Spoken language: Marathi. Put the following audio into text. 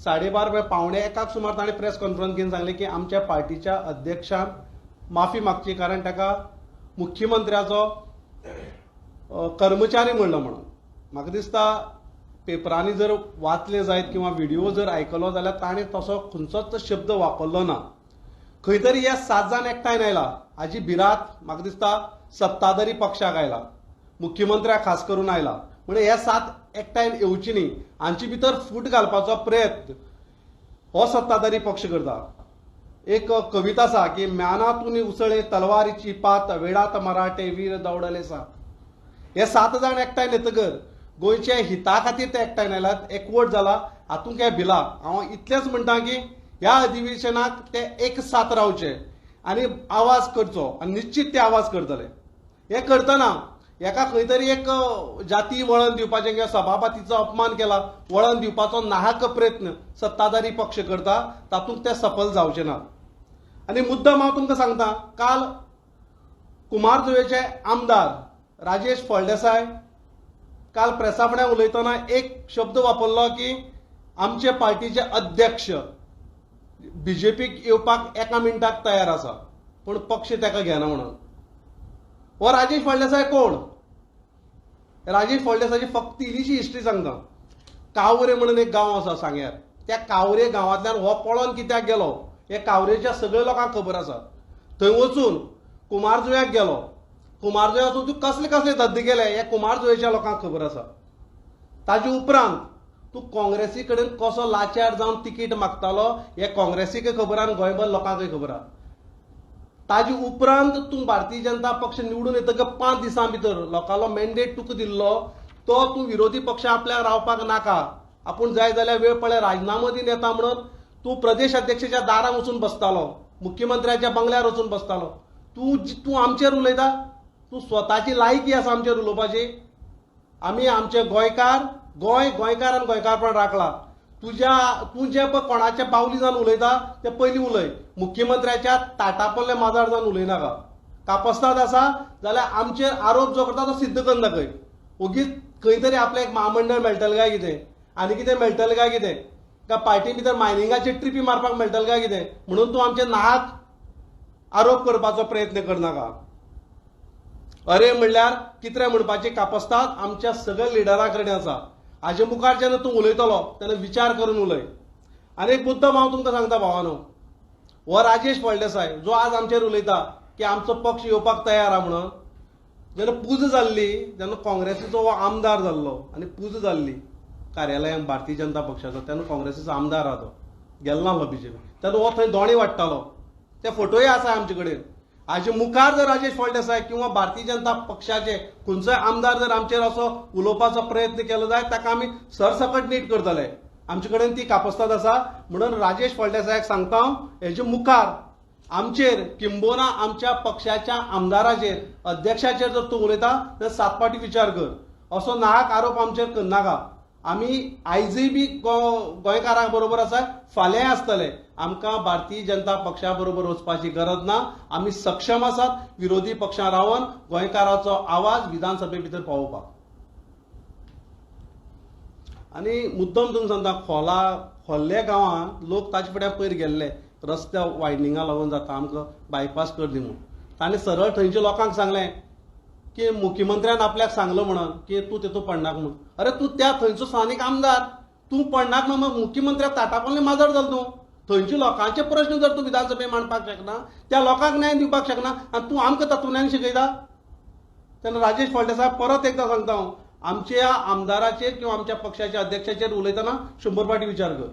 12:30 पावणे एकाक सुमार ताणें प्रेस कॉन्फरन्स घेवन सांगलें की आमच्या पार्टीच्या अध्यक्षान माफी मागची, कारण ताका मुख्यमंत्र्याचो कर्मचारी म्हणलो म्हणून. म्हाका दिसता पेपरांनी जर वाचले जायत किंवा व्हिडिओ जर आयकलो जाल्यार ताणें तसो खंयचोच शब्द वापरलो ना. खंय तरी हे 7 जाण एकठांय आयला, हाजी भिरांत म्हाका दिसता सत्ताधारी पक्षाक आयला, मुख्यमंत्र्याक खास करून आयला. म्हणजे हे 7 एकठांय येवची न्ही, हांचे भितर फूट घालपाचो प्रयत्न हो सत्ताधारी पक्ष करता. एक कविता आसा की म्यानातून उसळे तलवारीची पात, वेळात मराठे वीर दौडले सात. हे 7 जाण एकठांय येतकर गोंयच्या हिता खातीर ते एकठांय आयल्यात, एकवट जाला, हातूंत काय भिला. हांव इतलेंच म्हणटा की ह्या अधिवेशनाक ते एक साथ रावचे आनी आवाज करचो, आनी निश्चित ते आवाज करतले. हे करतना एका खंय तरी एक जाती वळण दिवपाचें किंवा सभापतीचो अपमान केला वळण दिवपाचो नाहक प्रयत्न सत्ताधारी पक्ष करता, तातूंत ते सफल जावचे ना. आनी मुद्दम हांव तुमकां सांगता, काल कुमारजुंवेचे आमदार राजेश फळदेसाय काल प्रेसा फुड्यान उलयतना एक शब्द वापरलो की आमचे पार्टीचे अध्यक्ष बीजेपीक येवपाक एका मिनटाक तयार आसा, पूण पक्ष ताका घेना म्हणून. हो राजेश फळदेसाय कोण? राजेश फळदेसायची फक्त इल्लीशी हिस्ट्री सांगता. कावरे म्हणून एक गांव आसा सांग्यार, त्या कावरे गांवांतल्यान हो पळोवन कित्याक गेलो हे कावरेच्या सगळ्या लोकांक खबर आसा. थंय वचून कुमारजुंव्याक गेलो, कुमारजुंव्या वचून तूं कसले कसले धद्दे केले हे कुमारजुंवेच्या लोकांक खबर आसा. ताजे उपरांत तूं काँग्रेसी कडेन कसो लाचार जावन तिकीट मागतालो हे काँग्रेसीकय खबर आहा आनी गोंयभर लोकांकय खबर आहा. ताजे उपरांत तूं भारतीय जनता पक्ष निवडून येतकर 5 दिसां भितर लोकांलो मॅन्डेट तुका दिल्लो तो तूं विरोधी पक्ष आपल्याक रावपाक नाका, आपूण जाय जाल्यार वेळ पळय राजिनामो दिन येता म्हणून तूं प्रदेश अध्यक्षाच्या दारांत वचून बसतालो, मुख्यमंत्र्याच्या बंगल्यार वचून बसतालो. तूं आमचेर उलयता? तूं स्वताची लायकी आसा आमचेर उलोवपाची? आमी आमचे गोंयकार, गोंयकार आनी गोंयकारपण राखला. तूं जे पळय कोणाच्या बावली जावन उलयता ते पयलीं उलय, मुख्यमंत्र्याच्या ताटापोल्ले माजाड जावन उलयनाका. कापस्ताद आसा जाल्यार आमचेर आरोप जो करता तो सिद्ध करून दाखय. ओगीच खंय तरी आपलें एक महामंडळ मेळटलें काय कितें, आनी कितें मेळटलें काय कितें, काय पार्टी भितर मायनिंगाचे ट्रिपी मारपाक मेळटलें काय कितें म्हणून तूं आमचे नाहक आरोप करपाचो प्रयत्न करनाका. अरे म्हणल्यार कितें म्हणपाची कापस्ताद आमच्या सगळ्या लिडरां कडेन आसा. हाजे मुखार जेन्ना तूं उलयतलो तेन्ना विचार करून उलय. आनी एक मुद्दम हांव तुमकां सांगता भावानो, हो राजेश फळदेसाय जो आज आमचेर उलयता की आमचो पक्ष येवपाक तयार आहा म्हणून, जेन्ना पूज जाल्ली, जेन्ना काँग्रेसीचो हो आमदार जाल्लो आनी पूज जाल्ली कार्यालयान भारतीय जनता पक्षाचो, तेन्ना काँग्रेसीचो आमदार आहा तो, गेल्लो नाहलो बीजेपी, तेन्ना हो थंय दोणे वाडटालो. ते फोटोय आसा आमचे कडेन. हाजे मुखार जर राजेश फळदेसाय किंवा भारतीय जनता पक्षाचे खंयचोय आमदार जर आमचेर असो उलोवपाचो प्रयत्न केलो जायत ताका आमी सरसकट नीट करतले. आमचे कडेन ती कापस्ताद आसा. म्हणून राजेश फळदेसायाक सांगता हांव, हेजे मुखार आमचेर किंबोना आमच्या पक्षाच्या आमदाराचेर अध्यक्षाचेर जर तूं उलयता जाल्यार 7 फावटी विचार कर. असो नाहक आरोप आमचेर करनाका. आमी आयजय बी गोंयकारां बरोबर आसा, फाल्यांय आसतले. आमकां भारतीय जनता पक्षा बरोबर वचपाची गरज ना. आमी सक्षम आसात विरोधी पक्षां रावन गोंयकाराचो आवाज विधानसभे भितर पावोवपाक. आनी मुद्दम तुमकां सांगता, खोल्ले गांवांत लोक ताजे फुड्यान पयर गेल्ले, रस्त्या वायडनिंगा लागून जाता आमकां बायपास कर दी म्हणून. ताणें सरळ थंयच्या लोकांक सांगलें की मुख्यमंत्र्यान आपल्याक सांगलो म्हणून की तूं तेतूं पडनाका म्हणून. अरे तूं त्या थंयचो स्थानीक आमदार, तूं पडनाका न्हू, मग मुख्यमंत्र्याक ताटापोल्लें माजर जाल तूं. थंयचे लोकांचे प्रश्न जर तूं विधानसभेत मांडपाक शकना, त्या लोकांक न्याय दिवपाक शकना, आनी तूं आमकां तत्वज्ञान शिकयता. तेन्ना राजेश फळदेसाय परत एकदां सांगता हांव, आमच्या आमदाराचेर किंवा आमच्या पक्षाच्या अध्यक्षाचेर उलयतना 100 फावटी विचार कर.